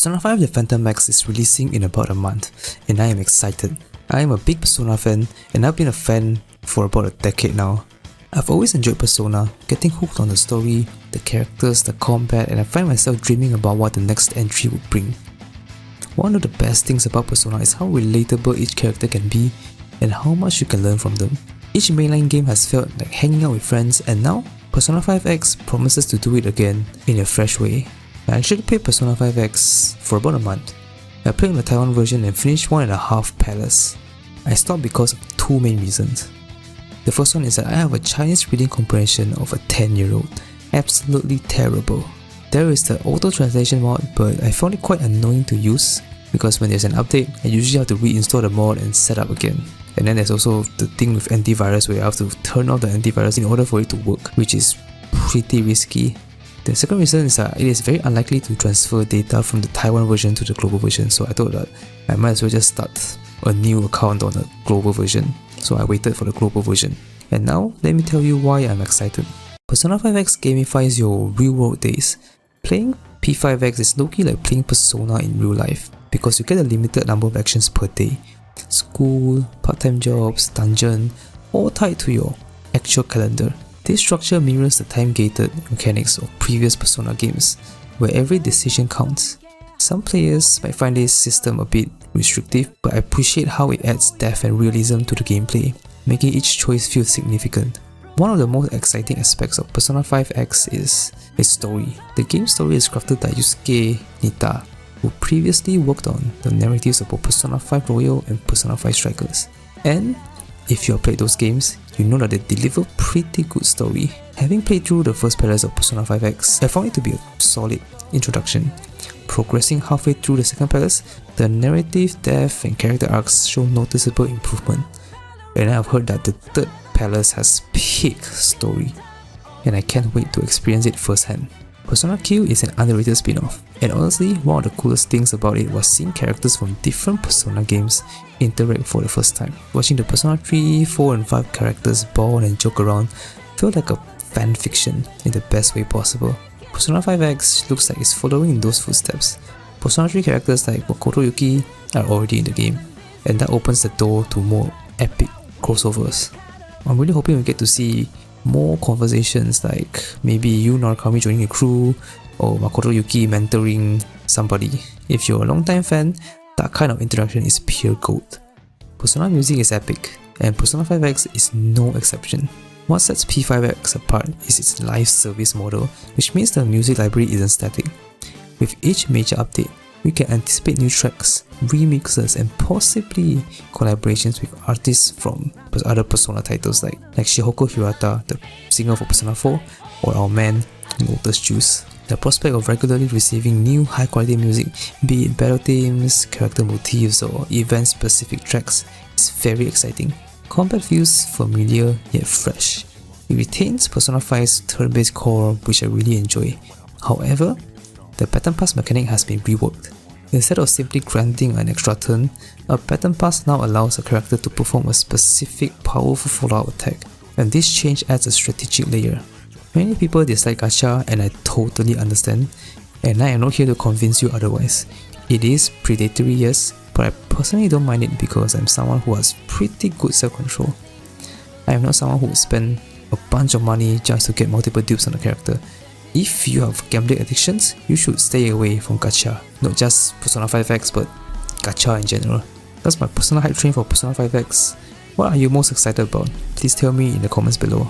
Persona 5 The Phantom Max is releasing in about a month, and I am excited. I am a big Persona fan, and I've been a fan for about a decade now. I've always enjoyed Persona, getting hooked on the story, the characters, the combat, and I find myself dreaming about what the next entry would bring. One of the best things about Persona is how relatable each character can be, and how much you can learn from them. Each mainline game has felt like hanging out with friends, and now Persona 5X promises to do it again in a fresh way. I actually played Persona 5X for about a month. I played the Taiwan version and finished 1.5 palace. I stopped because of two main reasons. The first one is that I have a Chinese reading comprehension of a 10-year-old. Absolutely terrible. There is the auto translation mod, but I found it quite annoying to use because when there's an update, I usually have to reinstall the mod and set up again. And then there's also the thing with antivirus where I have to turn off the antivirus in order for it to work, which is pretty risky. The second reason is that it is very unlikely to transfer data from the Taiwan version to the global version, so I thought that I might as well just start a new account on the global version. So I waited for the global version. And now, let me tell you why I'm excited. Persona 5X gamifies your real-world days. Playing P5X is low-key like playing Persona in real life, because you get a limited number of actions per day. School, part-time jobs, dungeon, all tied to your actual calendar. This structure mirrors the time-gated mechanics of previous Persona games, where every decision counts. Some players might find this system a bit restrictive, but I appreciate how it adds depth and realism to the gameplay, making each choice feel significant. One of the most exciting aspects of Persona 5X is its story. The game's story is crafted by Yusuke Nitta, who previously worked on the narratives of both Persona 5 Royal and Persona 5 Strikers. And if you have played those games, you know that they deliver pretty good story. Having played through the first palace of Persona 5X, I found it to be a solid introduction. Progressing halfway through the second palace, the narrative depth and character arcs show noticeable improvement. And I have heard that the third palace has peak story, and I can't wait to experience it firsthand. Persona Q is an underrated spin-off, and honestly, one of the coolest things about it was seeing characters from different Persona games interact for the first time. Watching the Persona 3, 4 and 5 characters bond and joke around felt like a fan fiction in the best way possible. Persona 5X looks like it's following in those footsteps. Persona 3 characters like Makoto Yuki are already in the game, and that opens the door to more epic crossovers. I'm really hoping we get to see more conversations like maybe Yu Narukami joining a crew or Makoto Yuki mentoring somebody. If you're a long-time fan, that kind of interaction is pure gold. Persona music is epic, and Persona 5X is no exception. What sets P5X apart is its live service model, which means the music library isn't static. With each major update, we can anticipate new tracks, remixes, and possibly collaborations with artists from other Persona titles like Shihoko Hirata, the singer for Persona 4, or our man Lotus Juice. The prospect of regularly receiving new high-quality music, be it battle themes, character motifs, or event-specific tracks, is very exciting. Combat feels familiar yet fresh. It retains Persona 5's turn-based core, which I really enjoy. However, the pattern pass mechanic has been reworked. Instead of simply granting an extra turn, a pattern pass now allows a character to perform a specific powerful follow-up attack, and this change adds a strategic layer. Many people dislike gacha, and I totally understand, and I am not here to convince you otherwise. It is predatory, yes, but I personally don't mind it because I'm someone who has pretty good self-control. I am not someone who would spend a bunch of money just to get multiple dupes on a character. If you have gambling addictions, you should stay away from gacha. Not just Persona 5X, but gacha in general. That's my personal hype train for Persona 5X. What are you most excited about? Please tell me in the comments below.